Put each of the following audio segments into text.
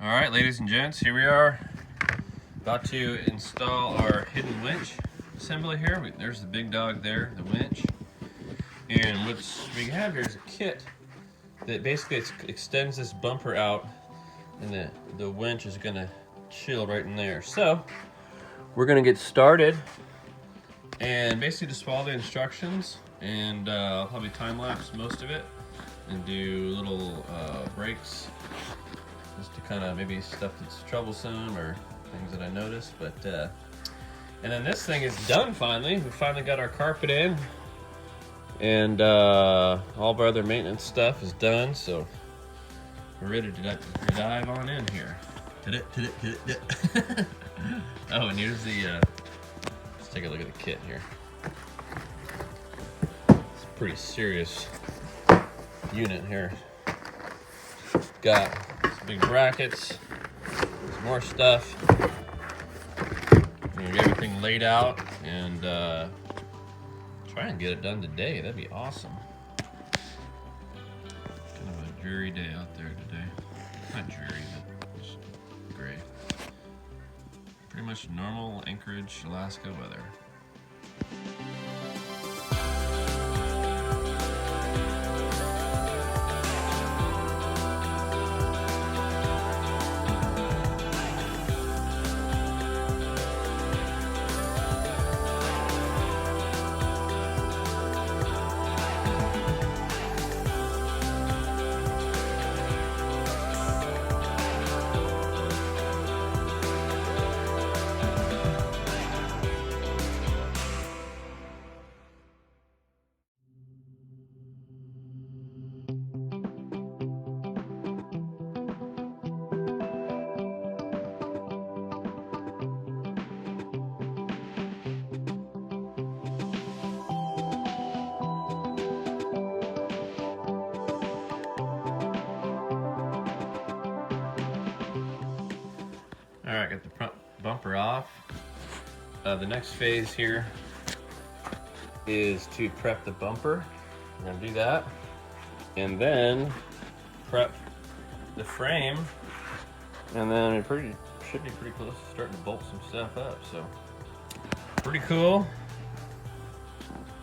All right, ladies and gents, here we are, about to install our hidden winch assembly here. There's the big dog there, the winch. And what we have here is a kit that basically extends this bumper out, and the winch is gonna chill right in there. So we're gonna get started and basically just follow the instructions, and I'll probably time lapse most of it and do little breaks just to kind of maybe stuff that's troublesome or things that I noticed. But and then this thing is done finally. We finally got our carpet in, and all of our other maintenance stuff is done, so we're ready to dive on in here. Oh, and here's the let's take a look at the kit here. It's a pretty serious unit here. Got some big brackets, some more stuff. We're gonna get everything laid out and try and get it done today. That'd be awesome. Kind of a dreary day out there today. Not dreary, but just gray. Pretty much normal Anchorage, Alaska weather. All right, got the front bumper off. The next phase here is to prep the bumper. We're gonna do that, and then prep the frame, and then it should be pretty close to starting to bolt some stuff up. So pretty cool.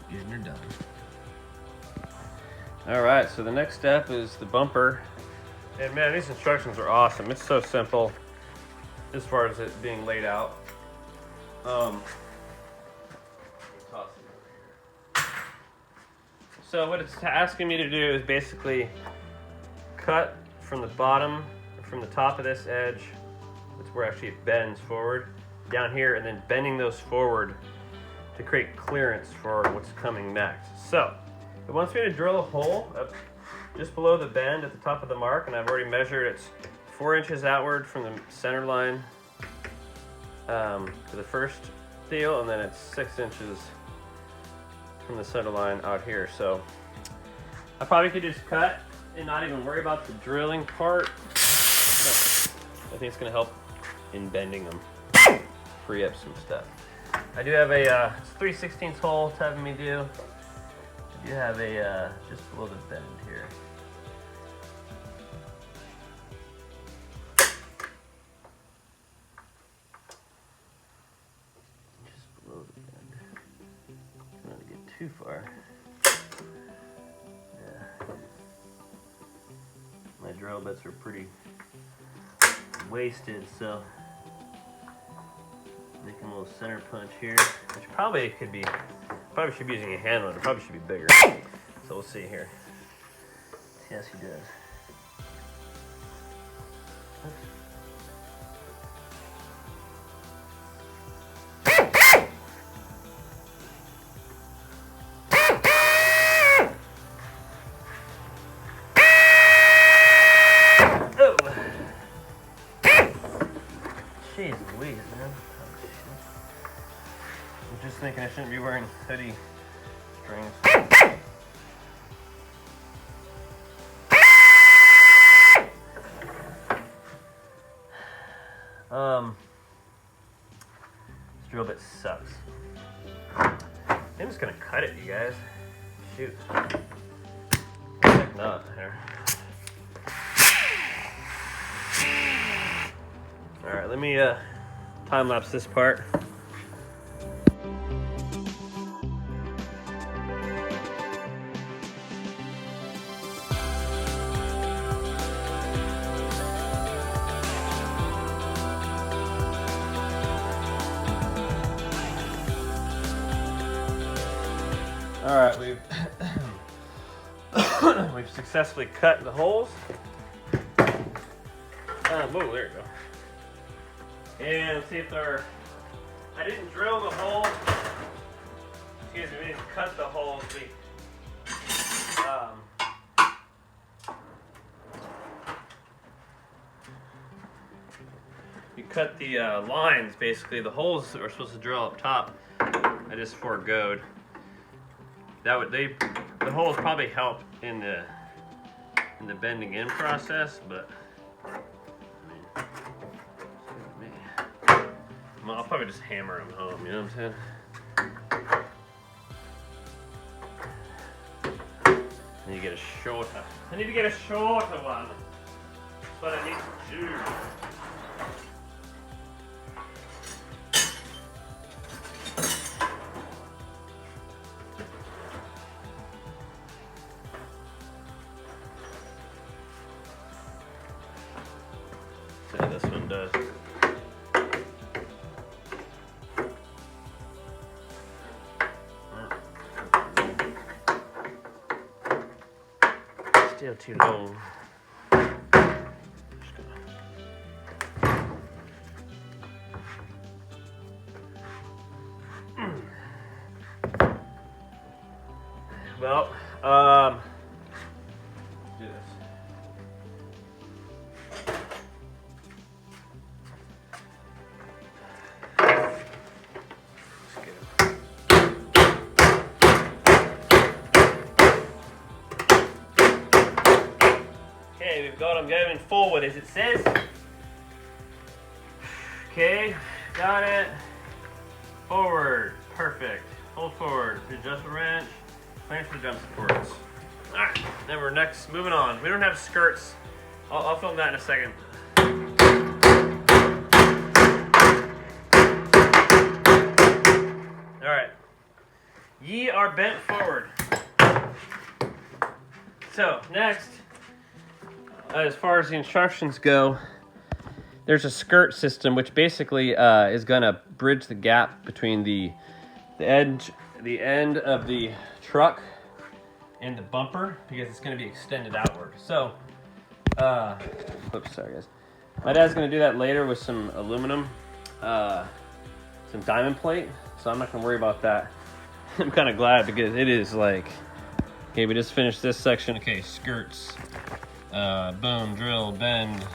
Getting her done. All right, so the next step is the bumper, and man, these instructions are awesome. It's so simple as far as it being laid out. So what it's asking me to do is basically cut from the bottom, from the top of this edge, that's where actually it bends forward, down here, and then bending those forward to create clearance for what's coming next. So it wants me to drill a hole up just below the bend at the top of the mark, and I've already measured. It's 4 inches outward from the center line to the first deal, and then it's 6 inches from the center line out here. So I probably could just cut and not even worry about the drilling part, but I think it's going to help in bending them, free up some stuff. I do have a 3/16 hole it's having me do. I do have a just below the bend here. Too far. Yeah. My drill bits are pretty wasted, so making a little center punch here, which probably should be using a hand one. It probably should be bigger. So we'll see here. Yes, he does. Jeez Louise, man. Oh, shit. I'm just thinking I shouldn't be wearing hoodie strings. This drill bit sucks. I'm just gonna cut it, you guys. Shoot. Heck not. Here. right, let me time lapse this part. All right, we've successfully cut the holes. Whoa, there you go. And see if they're. I didn't drill the hole. Excuse me, we didn't cut the holes. We cut the lines, basically. The holes that were supposed to drill up top, I just foregoed. The holes probably help in the bending in process, but I mean, I'll probably just hammer them home. You know what I'm saying? I need to get a shorter. I need to get a shorter one. That's what I need to do. This one does. Still too long. Well, do this. We've got them going forward as it says. Okay, got it. Forward, perfect. Hold forward, adjust the wrench, clamp for the jump supports. Alright, then we're next, moving on. We don't have skirts. I'll film that in a second. Alright, ye are bent forward. So, next, as far as the instructions go, there's a skirt system which basically is going to bridge the gap between the end of the truck and the bumper, because it's going to be extended outward. So, oops, sorry guys. My dad's going to do that later with some aluminum, some diamond plate. So I'm not going to worry about that. I'm kind of glad, because it is like, okay, we just finished this section. Okay, skirts. Boom, drill, bend,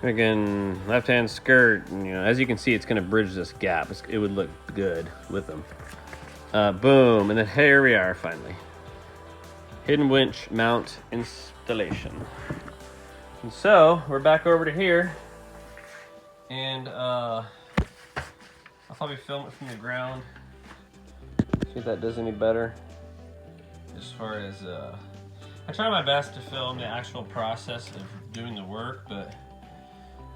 friggin' left-hand skirt, and, you know, as you can see, it's gonna bridge this gap. It would look good with them. Boom, and then here we are finally. Hidden winch mount installation. And so, we're back over to here, and I'll probably film it from the ground. See if that does any better. As far as, I try my best to film the actual process of doing the work, but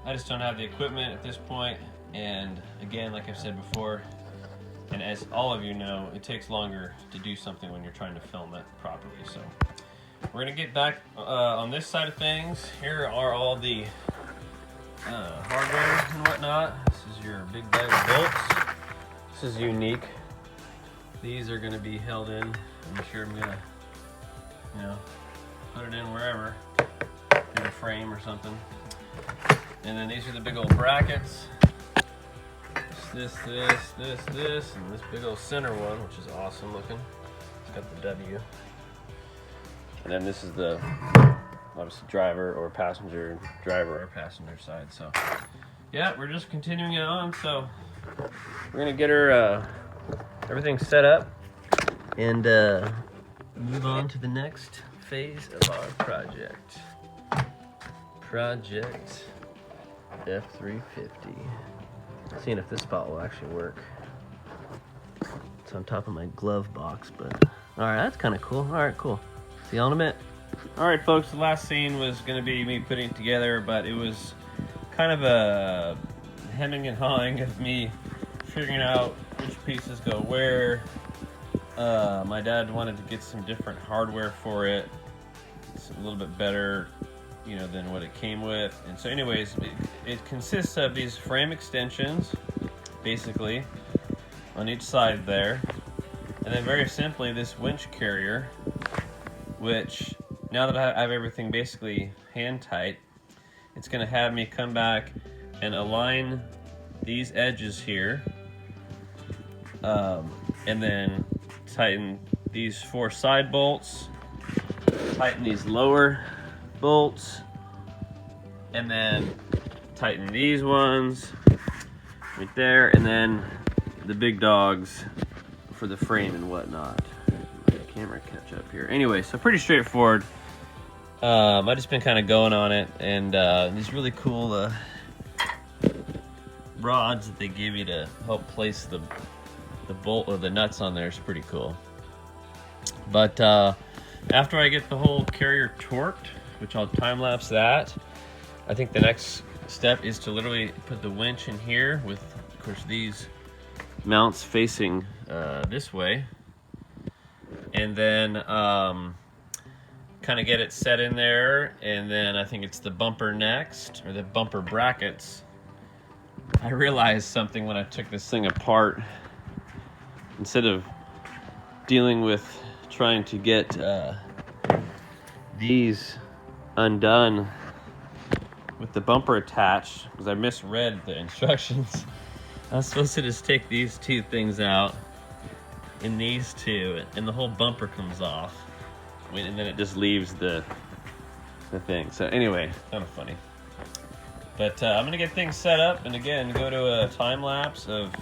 I just don't have the equipment at this point. And again, like I've said before, and as all of you know, it takes longer to do something when you're trying to film it properly. So we're gonna get back on this side of things. Here are all the hardware and whatnot. This is your big bag of bolts. This is unique. These are gonna be held in. I'm sure I'm gonna, you know, put it in wherever, in a frame or something. And then these are the big old brackets. This, and this big old center one, which is awesome looking. It's got the W. And then this is the, obviously, driver or passenger side. So, yeah, we're just continuing it on. So, we're gonna get her everything set up and move on to the next phase of our project. Project F350. Seeing if this spot will actually work. It's on top of my glove box, but all right, that's kind of cool. All right, cool. The ultimate Alright folks, the last scene was going to be me putting it together, but it was kind of a hemming and hawing of me figuring out which pieces go where. My dad wanted to get some different hardware for it. It's a little bit better, you know, than what it came with. And so anyways, it consists of these frame extensions, basically, on each side there. And then very simply, this winch carrier, which now that I have everything basically hand tight, it's going to have me come back and align these edges here, and then tighten these 4 side bolts, tighten these lower bolts, and then tighten these ones right there, and then the big dogs for the frame and whatnot. My camera catch up here. Anyway, so pretty straightforward. I've just been kind of going on it, and these really cool rods that they give you to help place the bolt or the nuts on there is pretty cool. But after I get the whole carrier torqued, which I'll time-lapse that, I think the next step is to literally put the winch in here with, of course, these mounts facing this way, and then kind of get it set in there, and then I think it's the bumper next, or the bumper brackets. I realized something when I took this thing apart. Instead of dealing with trying to get these undone with the bumper attached, because I misread the instructions, I was supposed to just take these 2 things out and these 2, and the whole bumper comes off. And then it just leaves the thing. So anyway, kind of funny. But I'm gonna get things set up, and again, go to a time lapse of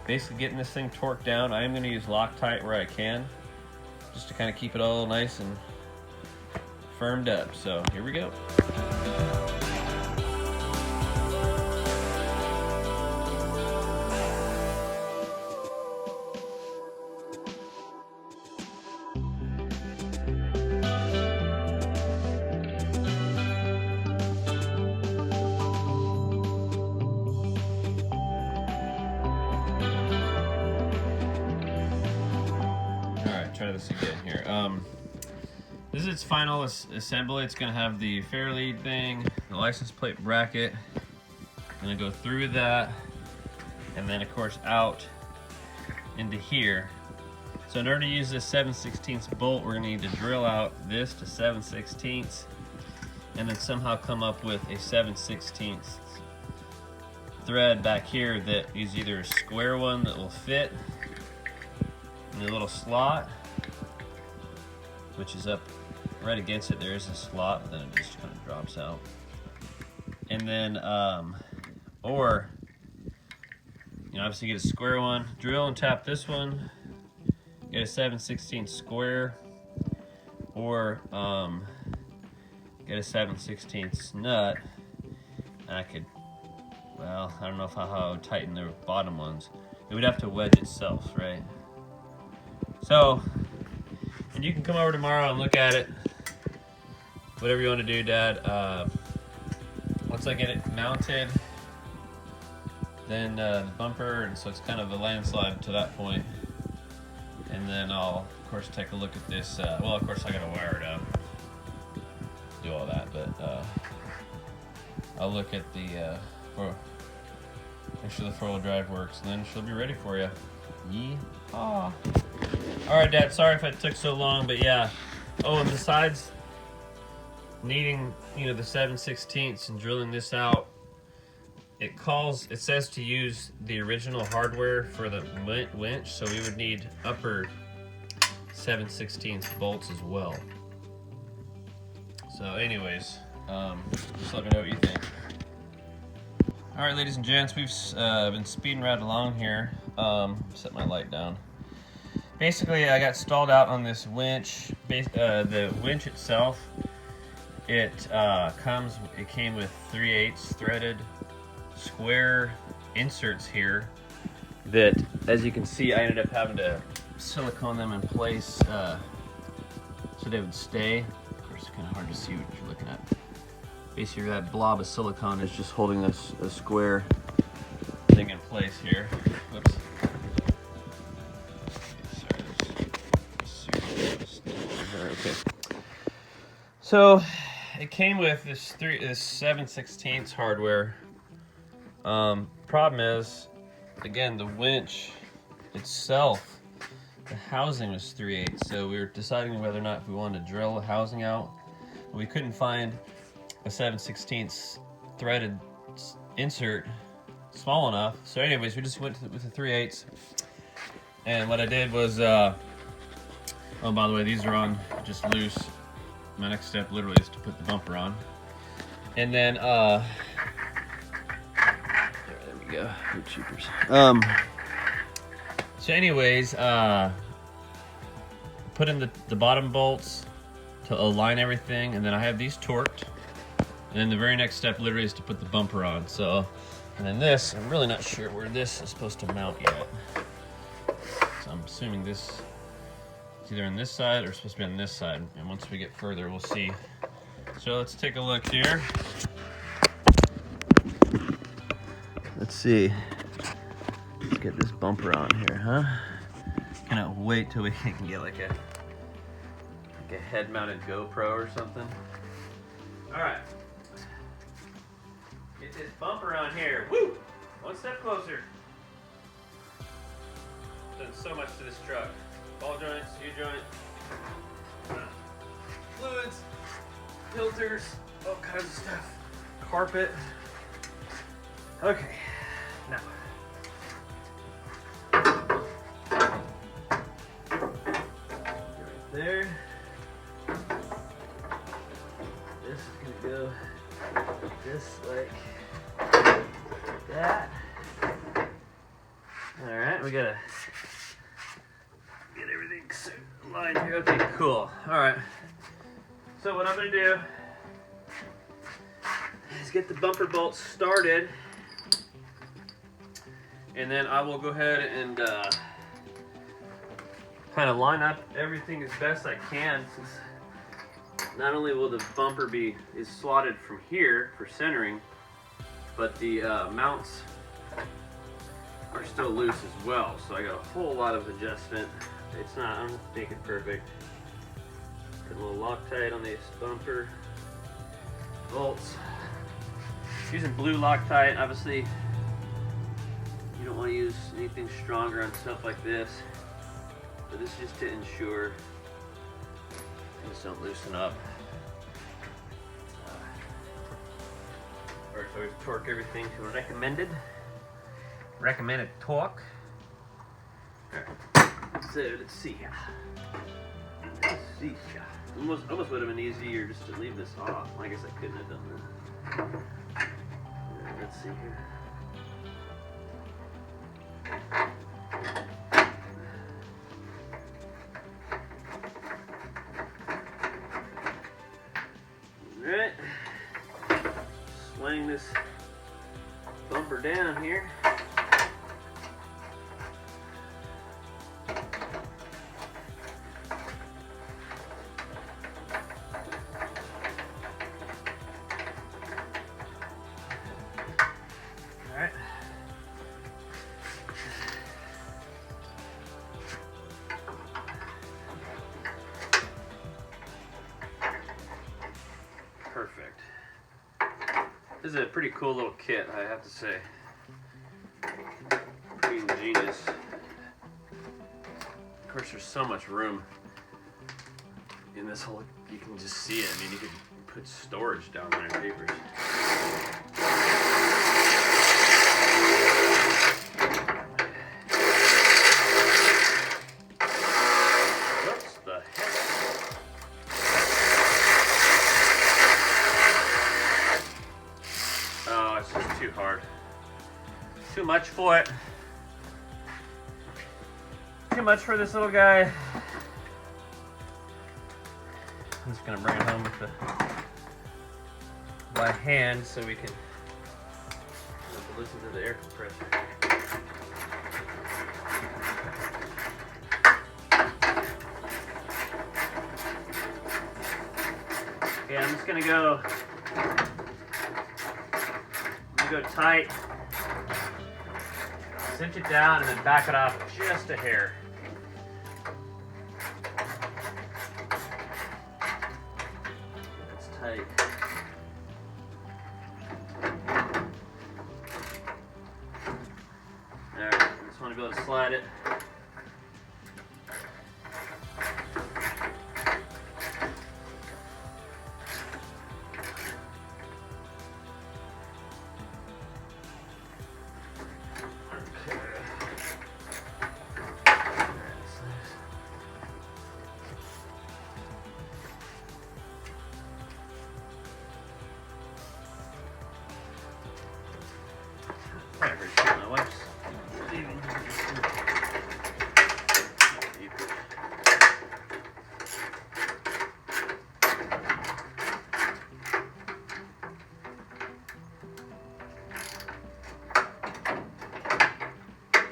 basically getting this thing torqued down. I am gonna use Loctite where I can, just to kind of keep it all nice and firmed up. So here we go. Try this again here. This is its final assembly. It's going to have the fair lead thing, the license plate bracket. I'm going to go through that, and then of course out into here. So in order to use this 7/16 bolt, we're going to need to drill out this to 7/16, and then somehow come up with a 7/16 thread back here that is either a square one that will fit in the little slot, which is up right against it. There is a slot, but then it just kind of drops out. And then, or, you know, obviously get a square one, drill and tap this one, get a 7/16 square, or get a 7/16 nut. And I could, well, I don't know how I would tighten the bottom ones. It would have to wedge itself, right? So, and you can come over tomorrow and look at it, whatever you want to do, Dad. Once I get it mounted, then the bumper, and so it's kind of a landslide to that point. And then I'll, of course, take a look at this. Well, of course, I gotta wire it up, do all that, but I'll look at the, make sure the 4-wheel drive works, and then she'll be ready for you. Yeehaw. Alright, Dad, sorry if it took so long, but yeah. Oh, and besides needing, you know, the 7/16 and drilling this out, it says to use the original hardware for the winch, so we would need upper 7/16 bolts as well. So anyways, just let me know what you think. Alright, ladies and gents, we've been speeding right along here. Set my light down. Basically, I got stalled out on this winch. The winch itself, it came with 3/8 threaded square inserts here that, as you can see, I ended up having to silicone them in place so they would stay. Of course, It's kind of hard to see what you're looking at. Basically, that blob of silicone is just holding this a square thing in place here. Whoops. Sorry, okay. So it came with this 7/16 hardware. Problem is, again, the winch itself, the housing was 3/8, so we were deciding whether or not if we wanted to drill the housing out. We couldn't find a 7/16 threaded insert small enough. So anyways, we just went with the 3/8. And what I did was, oh, by the way, these are on just loose. My next step literally is to put the bumper on. And then, there we go, no cheapers. So anyways, put in the bottom bolts to align everything, and then I have these torqued. And then the very next step literally is to put the bumper on. So, and then this, I'm really not sure where this is supposed to mount yet. So I'm assuming this is either on this side or supposed to be on this side. And once we get further, we'll see. So let's take a look here. Let's see. Let's get this bumper on here, huh? Cannot wait till we can get like a head-mounted GoPro or something. All right. Get this bumper on here. Woo! One step closer. Done so much to this truck. Ball joints, U-joint, fluids, filters, all kinds of stuff. Carpet. Okay, now. Right there. This is gonna go just like that. All right, we gotta get everything lined here. Okay, cool. All right. So what I'm gonna do is get the bumper bolts started, and then I will go ahead and kind of line up everything as best I can, since not only will the bumper is slotted from here for centering, but the mounts are still loose as well. So I got a whole lot of adjustment. It's not, I'm not making perfect. Put a little Loctite on these bumper bolts. Using blue Loctite. Obviously, you don't want to use anything stronger on stuff like this, but this is just to ensure things don't loosen up. Alright, so we torque everything to a recommended torque. Alright, so let's see here. Almost would have been easier just to leave this off. I guess I couldn't have done that. Let's see here. Alright. Swing this bumper down here. Alright. Perfect. This is a pretty cool little kit, I have to say. Pretty ingenious. Of course, there's so much room in this whole, you can just see it. I mean, you could put storage down there in papers. What's the heck? Oh, it's just too hard. Too much for it. Too much for this little guy. I'm just gonna bring it home with by hand so we can listen to the air compressor. Okay, I'm just gonna go tight, cinch it down, and then back it off just a hair. It's tight. There, I just want to be able to slide it.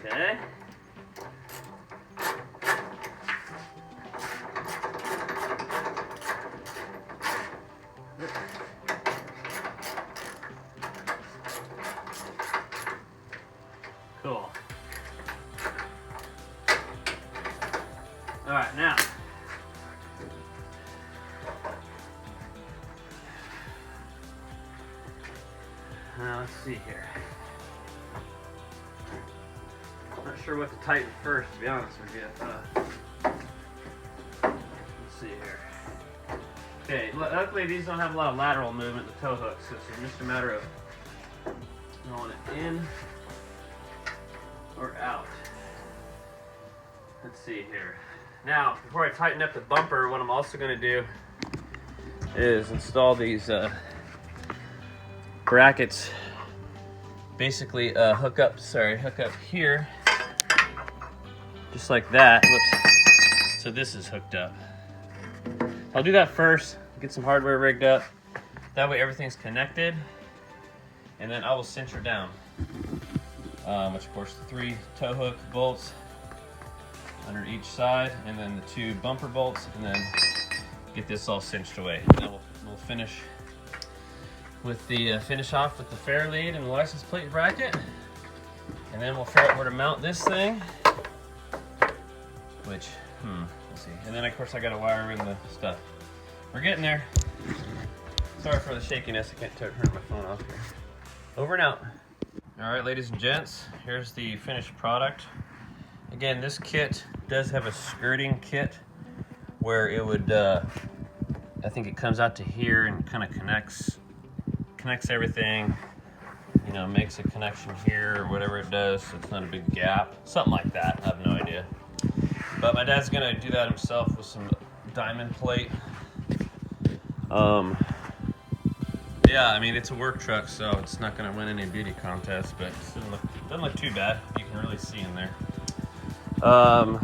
Okay. Cool. All right, now. Let's see here. Not sure what to tighten first, to be honest with you. Let's see here. Okay, luckily these don't have a lot of lateral movement, the tow hooks, so it's just a matter of going it in or out. Let's see here. Now, before I tighten up the bumper, what I'm also going to do is install these brackets. Basically, hook up here, just like that. Whoops. So this is hooked up. I'll do that first, get some hardware rigged up. That way everything's connected, and then I will cinch her down. Which of course, the 3 tow hook bolts under each side, and then the 2 bumper bolts, and then get this all cinched away. And then we'll finish with the finish off with the fair lead and the license plate bracket, and then we'll figure out where to mount this thing. Which, let's see. And then of course I got to wire in the stuff. We're getting there. Sorry for the shakiness. I can't turn my phone off here. Over and out. All right, ladies and gents, here's the finished product. Again, this kit does have a skirting kit where it would, I think it comes out to here and kind of connects everything, you know, makes a connection here or whatever it does, so it's not a big gap. Something like that, I have no idea. But my dad's gonna do that himself with some diamond plate. Yeah, I mean, it's a work truck, so it's not gonna win any beauty contests, but it doesn't look too bad. You can really see in there. Got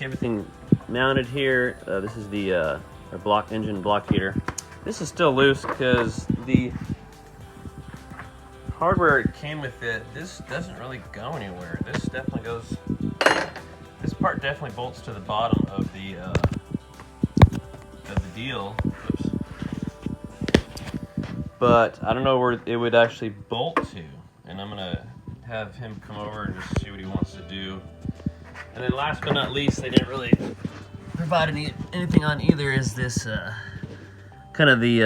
everything mounted here. This is the our engine block heater. This is still loose because the hardware it came with it, this doesn't really go anywhere. This definitely goes, this part definitely bolts to the bottom of the deal. Oops. But I don't know where it would actually bolt to, and I'm gonna have him come over and just see what he wants to do. And then last but not least, they didn't really provide anything on either, is this kind of the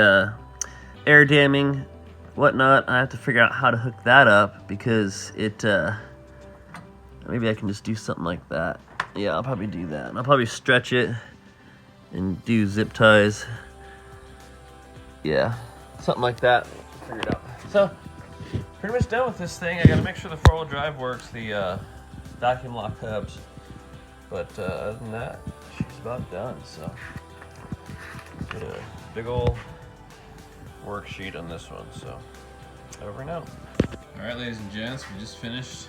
air damming whatnot. I have to figure out how to hook that up because it maybe I can just do something like that. Yeah, I'll probably do that, and I'll probably stretch it and do zip ties. Yeah, something like that. Figure it out. So pretty much done with this thing. I gotta make sure the 4-wheel drive works, the vacuum lock hubs, but other than that, she's about done. So put a big old worksheet on this one. So over and out. All right, ladies and gents, we just finished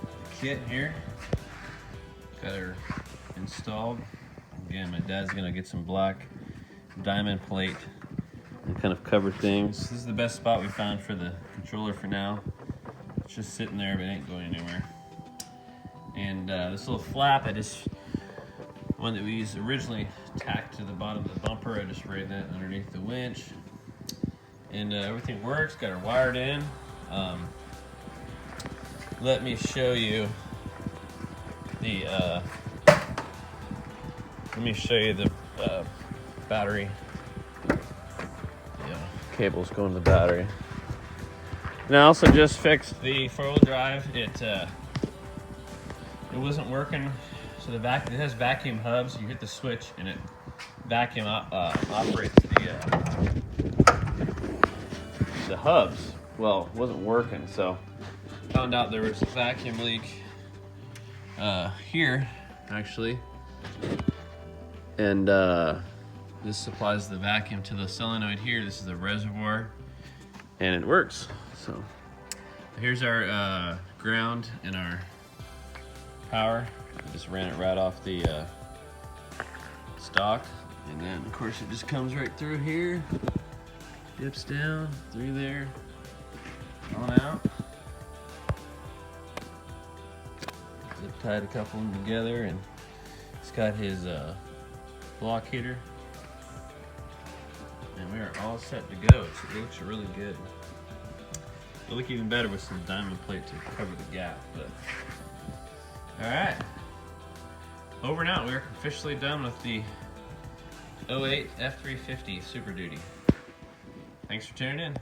the kit here. Got her installed. Again, my dad's gonna get some black diamond plate and kind of cover things. This is the best spot we found for the controller for now. It's just sitting there, but it ain't going anywhere. And this little flap, one that we used originally tacked to the bottom of the bumper. I just ran that underneath the winch. And everything works, got her wired in. Let me show you the battery. Yeah, cables going to the battery. And I also just fixed the 4-wheel drive. It wasn't working. So it has vacuum hubs. You hit the switch and it vacuum operates the hubs. Well, it wasn't working, so found out there was a vacuum leak here, actually. And this supplies the vacuum to the solenoid here. This is the reservoir, and it works. So here's our ground and our power. I just ran it right off the stock, and then of course it just comes right through here, dips down through there, on out. Zip tied a couple of them together, and it's got his block heater, and we are all set to go. It looks really good. It'll look even better with some diamond plate to cover the gap. But all right, over and out. We're officially done with the 08 F350 Super Duty. Thanks for tuning in.